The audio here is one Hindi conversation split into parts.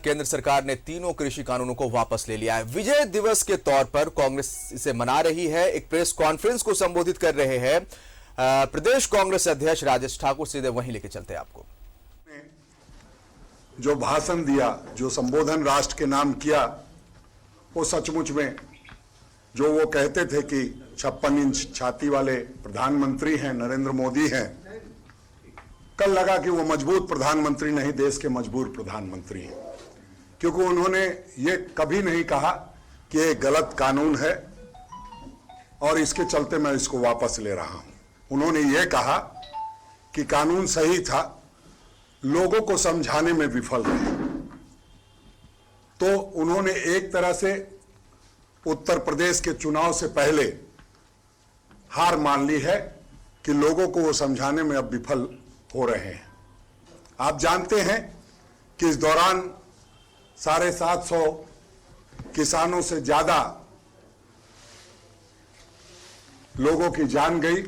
केंद्र सरकार ने तीनों कृषि कानूनों को वापस ले लिया है। विजय दिवस के तौर पर कांग्रेस इसे मना रही है। एक प्रेस कॉन्फ्रेंस को संबोधित कर रहे हैं प्रदेश कांग्रेस अध्यक्ष राजेश ठाकुर। सीधे वहीं लेके चलते हैं आपको। जो भाषण दिया, जो संबोधन राष्ट्र के नाम किया, वो सचमुच में जो वो कहते थे कि 56 इंच छाती वाले प्रधानमंत्री हैं, नरेंद्र मोदी हैं, कल लगा कि वो मजबूत प्रधानमंत्री नहीं, देश के मजबूर प्रधानमंत्री हैं। क्योंकि उन्होंने ये कभी नहीं कहा कि ये गलत कानून है और इसके चलते मैं इसको वापस ले रहा हूं। उन्होंने ये कहा कि कानून सही था, लोगों को समझाने में विफल रहे। तो उन्होंने एक तरह से उत्तर प्रदेश के चुनाव से पहले हार मान ली है कि लोगों को वो समझाने में अब विफल हो रहे हैं। आप जानते हैं कि इस दौरान 750 किसानों से ज्यादा लोगों की जान गई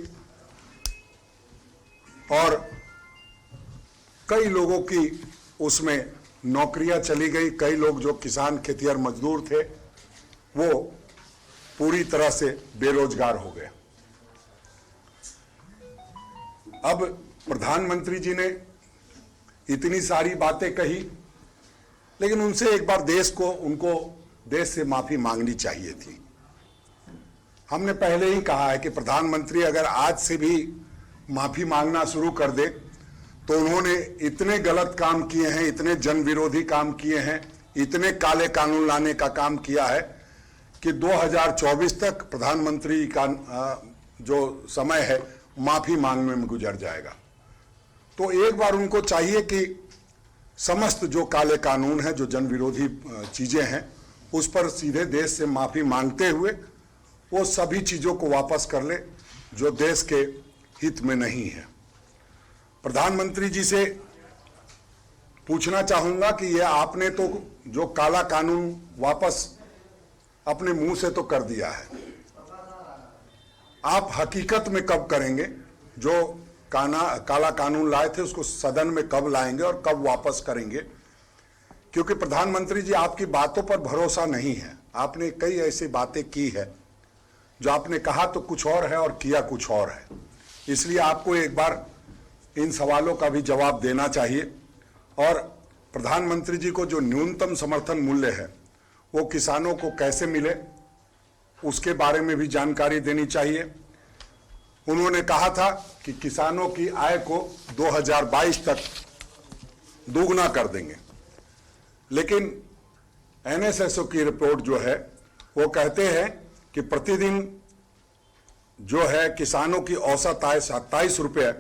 और कई लोगों की उसमें नौकरियां चली गई। कई लोग जो किसान खेतिहर मजदूर थे वो पूरी तरह से बेरोजगार हो गए। अब प्रधानमंत्री जी ने इतनी सारी बातें कही, लेकिन उनसे एक बार उनको देश से माफी मांगनी चाहिए थी। हमने पहले ही कहा है कि प्रधानमंत्री अगर आज से भी माफी मांगना शुरू कर दे तो उन्होंने इतने गलत काम किए हैं, इतने जन विरोधी काम किए हैं, इतने काले कानून लाने का काम किया है कि 2024 तक प्रधानमंत्री का जो समय है माफी मांगने में गुजर जाएगा। तो एक बार उनको चाहिए कि समस्त जो काले कानून हैं, जो जन विरोधी चीजें हैं, उस पर सीधे देश से माफी मांगते हुए वो सभी चीजों को वापस कर ले जो देश के हित में नहीं है। प्रधानमंत्री जी से पूछना चाहूंगा कि ये आपने तो जो काला कानून वापस अपने मुंह से तो कर दिया है, आप हकीकत में कब करेंगे? जो काला कानून लाए थे उसको सदन में कब लाएंगे और कब वापस करेंगे? क्योंकि प्रधानमंत्री जी आपकी बातों पर भरोसा नहीं है। आपने कई ऐसी बातें की है जो आपने कहा तो कुछ और है और किया कुछ और है। इसलिए आपको एक बार इन सवालों का भी जवाब देना चाहिए। और प्रधानमंत्री जी को जो न्यूनतम समर्थन मूल्य है वो किसानों को कैसे मिले उसके बारे में भी जानकारी देनी चाहिए। उन्होंने कहा था कि किसानों की आय को 2022 तक दोगुना कर देंगे, लेकिन एनएसएसओ की रिपोर्ट जो है वो कहते हैं कि प्रतिदिन जो है किसानों की औसत आय 27 रुपये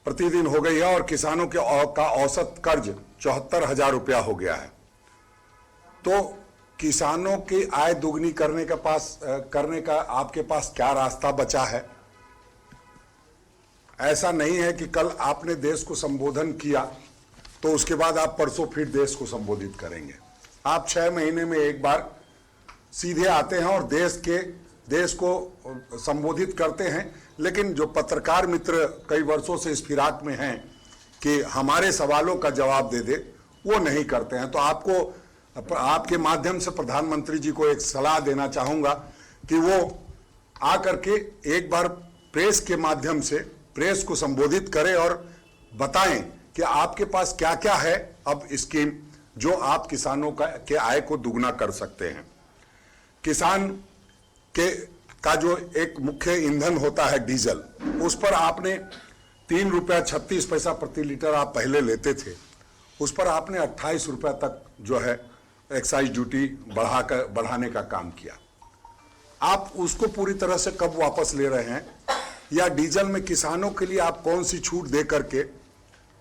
प्रतिदिन हो गई है और किसानों के का औसत कर्ज 74,000 रुपया हो गया है। तो किसानों की आय दुगनी करने का आपके पास क्या रास्ता बचा है? ऐसा नहीं है कि कल आपने देश को संबोधन किया तो उसके बाद आप परसों फिर देश को संबोधित करेंगे। आप 6 महीने में एक बार सीधे आते हैं और देश को संबोधित करते हैं, लेकिन जो पत्रकार मित्र कई वर्षों से इस फिराक में हैं कि हमारे सवालों का जवाब दे दे, वो नहीं करते हैं। तो आपके माध्यम से प्रधानमंत्री जी को एक सलाह देना चाहूंगा कि वो आकर के एक बार प्रेस के माध्यम से प्रेस को संबोधित करें और बताएं कि आपके पास क्या क्या है अब स्कीम जो आप किसानों के आय को दुगना कर सकते हैं। किसान का जो एक मुख्य ईंधन होता है डीजल, उस पर आपने 3 रुपया 36 पैसा प्रति लीटर आप पहले लेते थे, उस पर आपने 28 रुपया तक जो है एक्साइज ड्यूटी बढ़ाने का काम किया। आप उसको पूरी तरह से कब वापस ले रहे हैं, या डीजल में किसानों के लिए आप कौन सी छूट दे करके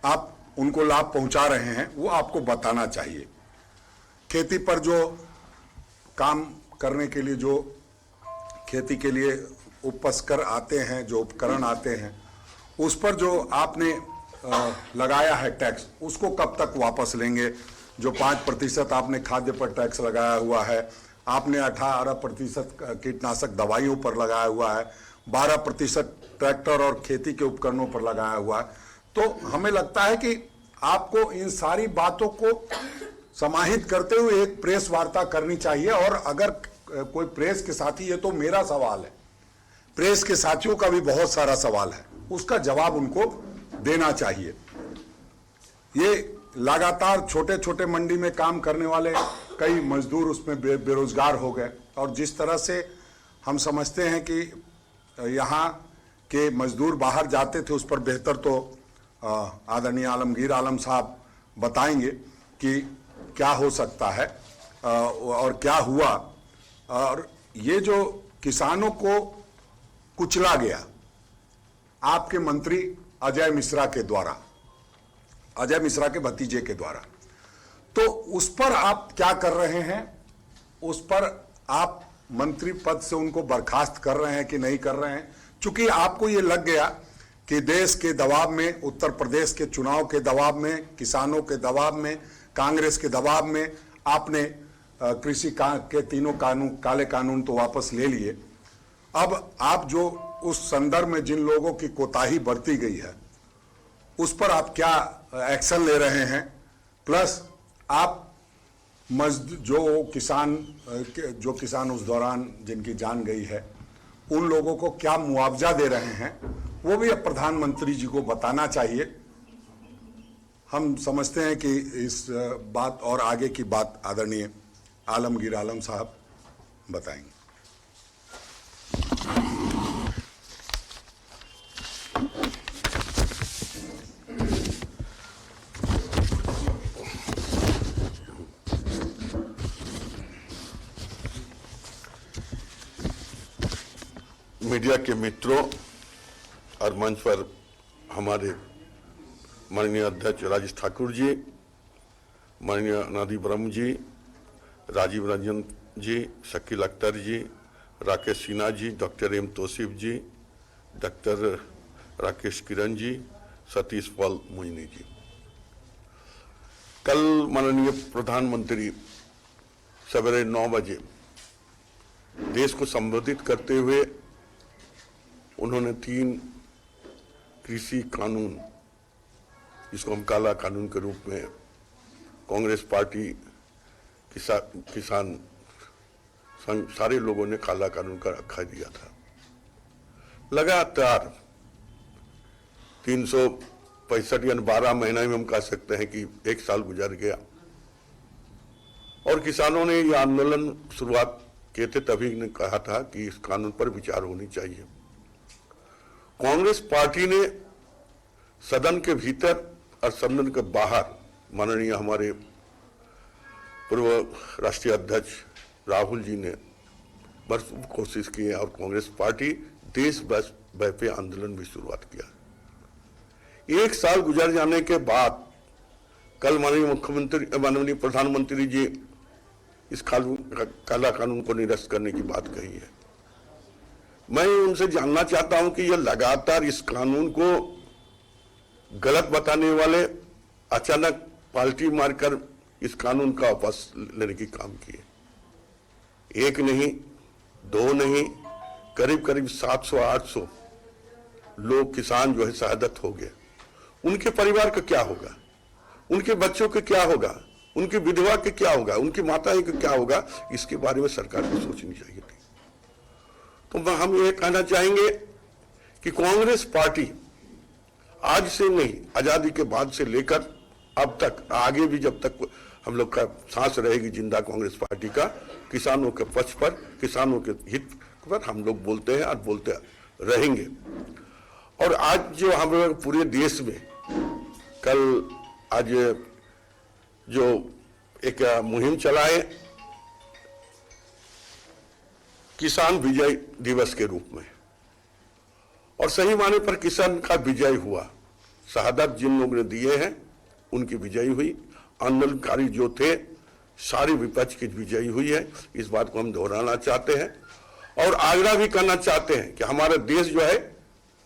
आप उनको लाभ पहुंचा रहे हैं, वो आपको बताना चाहिए। खेती पर जो काम करने के लिए जो खेती के लिए उपस्कर आते हैं, जो उपकरण आते हैं, उस पर जो आपने लगाया है टैक्स, उसको कब तक वापस लेंगे? जो 5% आपने खाद्य पर टैक्स लगाया हुआ है, आपने 18% कीटनाशक दवाइयों पर लगाया हुआ है, 12% ट्रैक्टर और खेती के उपकरणों पर लगाया हुआ है। तो हमें लगता है कि आपको इन सारी बातों को समाहित करते हुए एक प्रेस वार्ता करनी चाहिए। और अगर कोई प्रेस के साथी, ये तो मेरा सवाल है, प्रेस के साथियों का भी बहुत सारा सवाल है, उसका जवाब उनको देना चाहिए। ये लगातार छोटे छोटे मंडी में काम करने वाले कई मजदूर उसमें बेरोजगार हो गए, और जिस तरह से हम समझते हैं कि यहाँ के मजदूर बाहर जाते थे, उस पर बेहतर तो आदरणीय आलमगीर आलम साहब बताएंगे कि क्या हो सकता है और क्या हुआ। और ये जो किसानों को कुचला गया आपके मंत्री अजय मिश्रा के द्वारा, अजय मिश्रा के भतीजे के द्वारा, तो उस पर आप क्या कर रहे हैं? उस पर आप मंत्री पद से उनको बर्खास्त कर रहे हैं कि नहीं कर रहे हैं? चूंकि आपको ये लग गया कि देश के दबाव में, उत्तर प्रदेश के चुनाव के दबाव में, किसानों के दबाव में, कांग्रेस के दबाव में आपने कृषि के तीनों कानून, काले कानून तो वापस ले लिए। अब आप जो उस संदर्भ में जिन लोगों की कोताही बरती गई है उस पर आप क्या एक्शन ले रहे हैं? प्लस आप जो किसान उस दौरान जिनकी जान गई है उन लोगों को क्या मुआवजा दे रहे हैं, वो भी अब प्रधानमंत्री जी को बताना चाहिए। हम समझते हैं कि इस बात और आगे की बात आदरणीय आलमगीर आलम साहब बताएंगे। मीडिया के मित्रों और मंच पर हमारे माननीय अध्यक्ष राजेश ठाकुर जी, माननीय अनादि ब्रह्म जी, राजीव रंजन जी, शकील अख्तर जी, राकेश सिन्हा जी, डॉक्टर एम तौसीफ जी, डॉक्टर राकेश किरण जी, सतीश पॉल मोइनी जी। कल माननीय प्रधानमंत्री सवेरे 9 बजे देश को संबोधित करते हुए उन्होंने 3 कृषि कानून, जिसको हम काला कानून के रूप में कांग्रेस पार्टी, किसान संघ, सारे लोगों ने काला कानून का आख्या दिया था। लगातार 365 या 12 महीने में हम कह सकते हैं कि 1 साल गुजर गया और किसानों ने यह आंदोलन शुरुआत किए थे, तभी ने कहा था कि इस कानून पर विचार होनी चाहिए। कांग्रेस पार्टी ने सदन के भीतर और सदन के बाहर माननीय हमारे पूर्व राष्ट्रीय अध्यक्ष राहुल जी ने भरपूर कोशिश की और कांग्रेस पार्टी देश व्यापी आंदोलन भी शुरुआत किया। 1 साल गुजर जाने के बाद कल माननीय प्रधानमंत्री जी इस काला कानून को निरस्त करने की बात कही है। मैं उनसे जानना चाहता हूं कि यह लगातार इस कानून को गलत बताने वाले अचानक पाल्टी मारकर इस कानून का वापस लेने की काम किए। 1 नहीं, 2 नहीं, करीब करीब 700-800 लोग, किसान जो है शहादत हो गए। उनके परिवार का क्या होगा? उनके बच्चों के क्या होगा? उनकी विधवा के क्या होगा? उनकी माताएं के क्या होगा? इसके बारे में सरकार को सोचनी चाहिए थी। तो हम ये कहना चाहेंगे कि कांग्रेस पार्टी आज से नहीं, आजादी के बाद से लेकर अब तक, आगे भी जब तक हम लोग का सांस रहेगी जिंदा कांग्रेस पार्टी का, किसानों के पक्ष पर, किसानों के हित पर हम लोग बोलते हैं और बोलते रहेंगे। और आज जो हम लोग पूरे देश में कल आज जो एक मुहिम चलाए किसान विजय दिवस के रूप में, और सही माने पर किसान का विजय हुआ। शहादत जिन लोगों ने दिए हैं उनकी विजयी हुई। आंदोलनकारी जो थे सारी विपक्ष की विजयी हुई है। इस बात को हम दोहराना चाहते हैं और आग्रह भी करना चाहते हैं कि हमारा देश जो है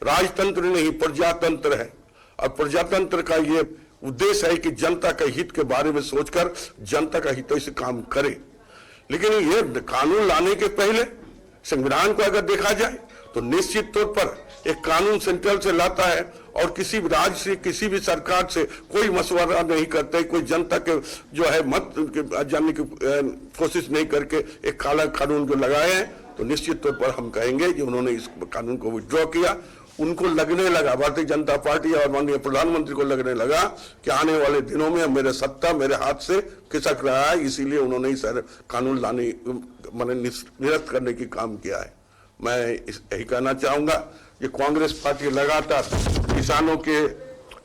राजतंत्र नहीं प्रजातंत्र है, और प्रजातंत्र का ये उद्देश्य है कि जनता के हित के बारे में सोचकर जनता का हित से काम करे। लेकिन ये कानून लाने के पहले संविधान को अगर देखा जाए तो निश्चित तौर पर एक कानून सेंट्रल से लाता है और किसी भी राज्य से, किसी भी सरकार से कोई मशवरा नहीं करते, कोई जनता के जो है मत जानने की कोशिश नहीं करके एक काला कानून जो लगाए हैं, तो निश्चित तौर पर हम कहेंगे कि उन्होंने इस कानून को विड्रॉ किया। उनको लगने लगा, भारतीय जनता पार्टी और माननीय प्रधानमंत्री को लगने लगा कि आने वाले दिनों में मेरे सत्ता मेरे हाथ से खिसक रहा है, इसीलिए उन्होंने इस कानून लाने मैंने निरस्त करने की काम किया है। मैं यही कहना चाहूंगा कि कांग्रेस पार्टी लगातार किसानों के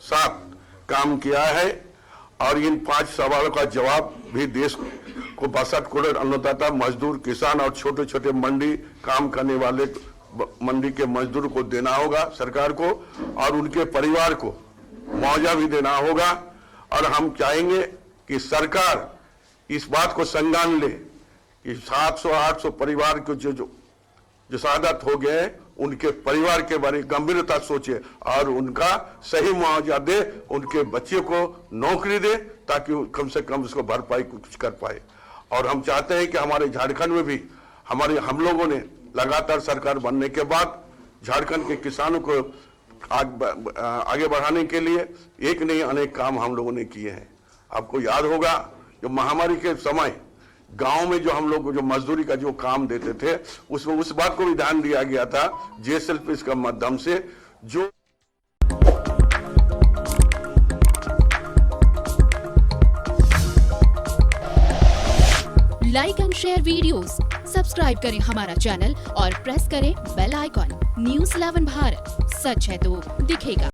साथ काम किया है और इन 5 सवालों का जवाब भी देश को 62 करोड़ अन्नदाता, मजदूर, किसान और छोटे छोटे मंडी काम करने वाले मंडी के मजदूर को देना होगा सरकार को, और उनके परिवार को मुआवजा भी देना होगा। और हम चाहेंगे कि सरकार इस बात को संज्ञान ले कि 700-800 परिवार को जो शहादत हो गए, उनके परिवार के बारे में गंभीरता सोचे और उनका सही मुआवजा दे, उनके बच्चे को नौकरी दे ताकि कम से कम उसको भरपाई कुछ कर पाए। और हम चाहते हैं कि हमारे झारखंड में भी हम लोगों ने लगातार सरकार बनने के बाद झारखंड के किसानों को आगे बढ़ाने के लिए एक नहीं अनेक काम हम लोगों ने किए हैं। आपको याद होगा जो महामारी के समय गांव में जो हम लोग जो मजदूरी का जो काम देते थे, उसमें उस बात को भी ध्यान दिया गया था जेएसएलपी के माध्यम से जो like and share videos, subscribe करें हमारा चैनल और प्रेस करें बेल आइकॉन। न्यूज़ 11 भारत, सच है तो दिखेगा।